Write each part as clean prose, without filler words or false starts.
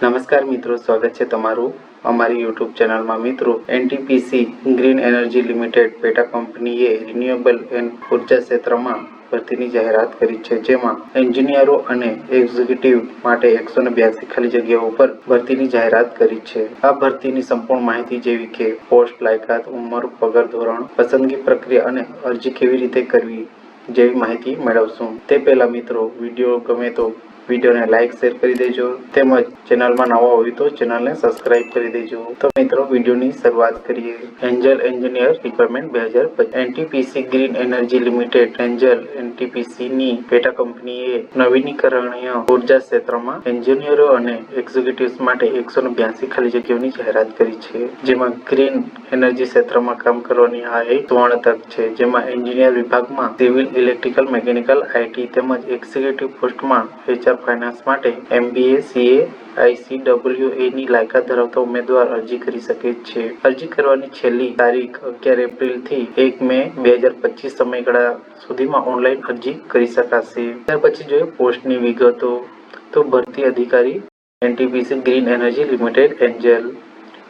નમસ્કાર મિત્રો, સ્વાગત છે તમારું અમારી યુટ્યુબ ચેનલમાં। મિત્રો, એનટીપીસી ગ્રીન એનર્જી લિમિટેડ પેટા કંપનીએ રિન્યુએબલ ઉર્જા ક્ષેત્રમાં ભરતીની જાહેરાત કરી છે, જેમાં એન્જિનિયરો અને એક્ઝિક્યુટિવ માટે 182 ખાલી જગ્યાઓ પર ભરતીની જાહેરાત કરી છે। આ ભરતીની સંપૂર્ણ માહિતી જેવી કે પોસ્ટ, લાયકાત, ઉંમર, પગાર ધોરણ, પસંદગી પ્રક્રિયા અને અરજી કેવી રીતે કરવી જેવી માહિતી મેળવશું। તે પહેલા મિત્રો, વિડીયો ગમે તો વિડીયોને લાઇક શેર કરી દેજો, તેમજ ચેનલમાં નવા હોય તો ચેનલને સબસ્ક્રાઇબ કરી દેજો। તો મિત્રો, વિડીયોની શરૂઆત કરીએ। NGEL engineer requirement 2025। NTPC green energy limited NGEL એનટીપીસીની પેટા કંપનીએ નવીનીકરણીય ઉર્જા ક્ષેત્રમાં એન્જિનિયરો અને એક્ઝિક્યુટિવ્સ માટે 182 ખાલી જગ્યાઓની જાહેરાત કરી છે, જેમાં ગ્રીન એનર્જી ક્ષેત્રમાં કામ કરવાની આ એક સુવર્ણ તક છે, જેમાં એન્જિનિયર વિભાગમાં સિવિલ, ઇલેક્ટ્રિકલ, મિકેનિકલ, આઈટી તેમજ એક્ઝિક્યુટિવ પોસ્ટમાં HR ફાઇનાન્સ માટે MBA, CA, ICAA ની લાયકાત ધરાવતા ઉમેદવાર અરજી કરી શકે છે। અરજી કરવાની છેલ્લી તારીખ 11 એપ્રિલથી 1 મે 2025 સમયગાળા સુધીમાં ઓનલાઈન અરજી કરી શકાશે। ત્યાર પછી જોઈએ પોસ્ટની વિગતો। તો ભરતી અધિકારી NTPC green energy limited NGEL.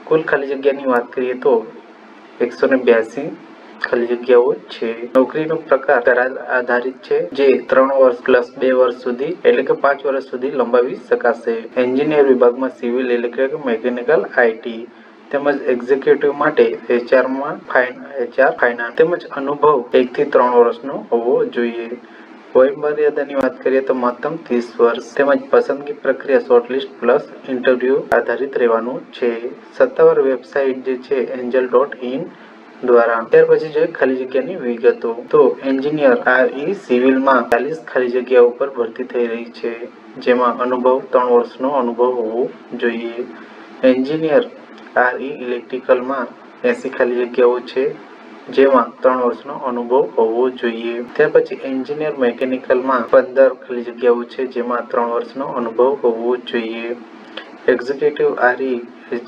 કુલ ખાલી જગ્યાની વાત કરીએ તો 182 ખાલી જગ્યાઓ છે। નોકરીનો પ્રકાર કરાર આધારિત છે, જે 3 વર્ષ પ્લસ 2 વર્ષ સુધી એટલે કે 5 વર્ષ સુધી લંબાવી શકાશે। એન્જિનિયર વિભાગમાં સિવિલ, ઇલેક્ટ્રિકલ, મિકેનિકલ, આઈટી તેમજ એક્ઝિક્યુટિવ માટે HR ફાઇનાન્સ તેમજ અનુભવ 1 થી 3 વર્ષનો હોવો જોઈએ। વયમર્યાદાની વાત કરીએ તો મહત્તમ 30 વર્ષ તેમજ પસંદગી પ્રક્રિયા શોર્ટલિસ્ટ પ્લસ ઇન્ટરવ્યુ આધારિત રહેવાનું છે। સત્તાવાર વેબસાઇટ જે છે angel.in દ્વારા। ત્યાર પછી જોઈએ ખાલી જગ્યાની વિગતો। તો એન્જિનિયર RE સિવિલમાં 40 ખાલી જગ્યાઓ પર ભરતી થઈ રહી છે, જેમાં અનુભવ 3 વર્ષનો અનુભવ હોવો જોઈએ। એન્જિનિયર RE ઇલેક્ટ્રિકલમાં 80 ખાલી જગ્યાઓ છે, જેમાં 3 વર્ષનો અનુભવ હોવો જોઈએ। ત્યાર પછી એન્જિનિયર મિકેનિકલમાં 15 ખાલી જગ્યાઓ છે, જેમાં 3 વર્ષનો અનુભવ હોવો જોઈએ। એક્ઝિક્યુટિવ RE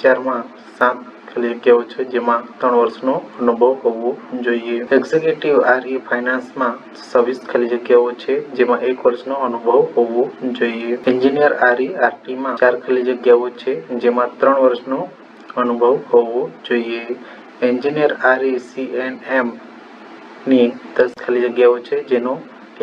HRમાં 7 ખાલી જગ્યાઓ છે, જેમાં 3 વર્ષનો અનુભવ હોવો જોઈએ। એક્ઝિક્યુટિવ RE ફાઇનાન્સમાં 26 ખાલી જગ્યાઓ છે, જેમાં 1 વર્ષનો અનુભવ હોવો જોઈએ। એન્જિનિયર RE RTમાં 4 ખાલી જગ્યાઓ છે, જેમાં 3 વર્ષનો અનુભવ હોવો જોઈએ। એન્જિનિયર RE CNM ની 10 ખાલી જગ્યાઓ છે, જેનો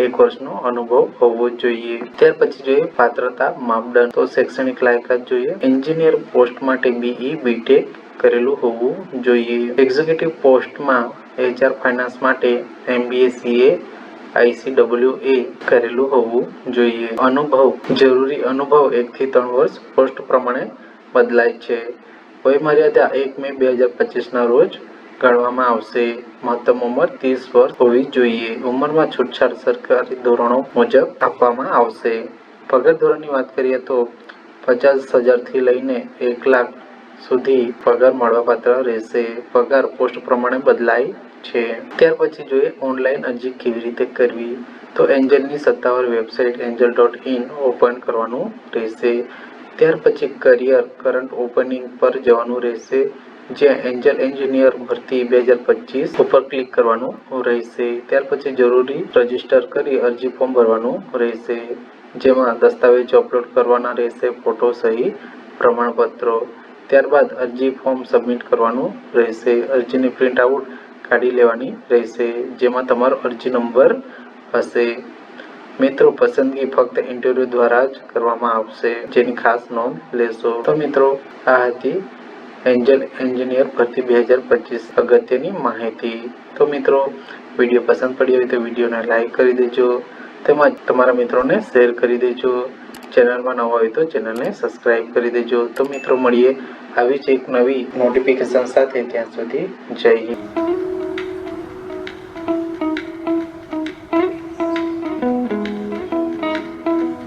1 વર્ષનો અનુભવ હોવો જોઈએ। ત્યાર પછી જોઈએ પાત્રતા માપદંડ। તો શૈક્ષણિક લાયકાત જોઈએ। એન્જિનિયર પોસ્ટ માટે BE BTech કરેલું હોવું જોઈએ। એક્ઝિક્યુટિવ પોસ્ટમાં HR ફાઇનાન્સ માટે MBA, CA, ICAA કરેલું હોવું જોઈએ। અનુભવ જરૂરી અનુભવ 1 થી 3 વર્ષ પોસ્ટ પ્રમાણે બદલાય છે। વયમર્યાદા 1 મે 2025 ના રોજ ગણવામાં આવશે। મહત્તમ ઉંમર 30 વર્ષ હોવી જોઈએ। ઉંમરમાં છૂટછાટ સરકારી ધોરણો મુજબ આપવામાં આવશે। પગાર ધોરણની વાત કરીએ તો 50,000 થી લઈને 1 લાખ સુધી પગાર મળવાપાત્ર રહેશે। પગાર પોસ્ટ પ્રમાણે બદલાય છે। ત્યાર પછી જોઈએ ઓનલાઈન અરજી કેવી રીતે કરવી। તો એન્જલની સત્તાવાર વેબસાઇટ angel.in ઓપન કરવાનું રહેશે। ત્યાર પછી કરિયર કરંટ ઓપનિંગ પર જવાનું રહેશે, જ્યાં એન્જલ એન્જિનિયર ભરતી 2025 ઉપર ક્લિક કરવાનું રહેશે। ત્યાર પછી જરૂરી રજીસ્ટર કરી અરજી ફોર્મ ભરવાનું રહેશે, જેમાં દસ્તાવેજો અપલોડ કરવાના રહેશે, ફોટો સહી પ્રમાણપત્રો। ત્યારબાદ અરજી ફોર્મ સબમિટ કરવાનું રહેશે। અરજીની પ્રિન્ટ આઉટ કાઢી લેવાની રહેશે, જેમાં તમારો અરજી નંબર હશે। મિત્રો, પસંદગી ફક્ત ઇન્ટરવ્યુ દ્વારા જ કરવામાં આવશે, જેની ખાસ નોંધ લેશો। તો મિત્રો, આ હતી એન્જલ એન્જિનિયર ભરતી 2025 અગત્યની માહિતી। તો મિત્રો, વિડીયો પસંદ પડ્યો હોય તો વિડીયોને લાઈક કરી દેજો, તેમજ તમારા મિત્રોને શેર કરી દેજો। ચેનલમાં નવા હોય તો ચેનલને સબસ્ક્રાઇબ કરી દેજો। તો મિત્રો, મળીએ આવી જ એક નવી નોટિફિકેશન સાથે। ત્યાં સુધી જય હિન્દ।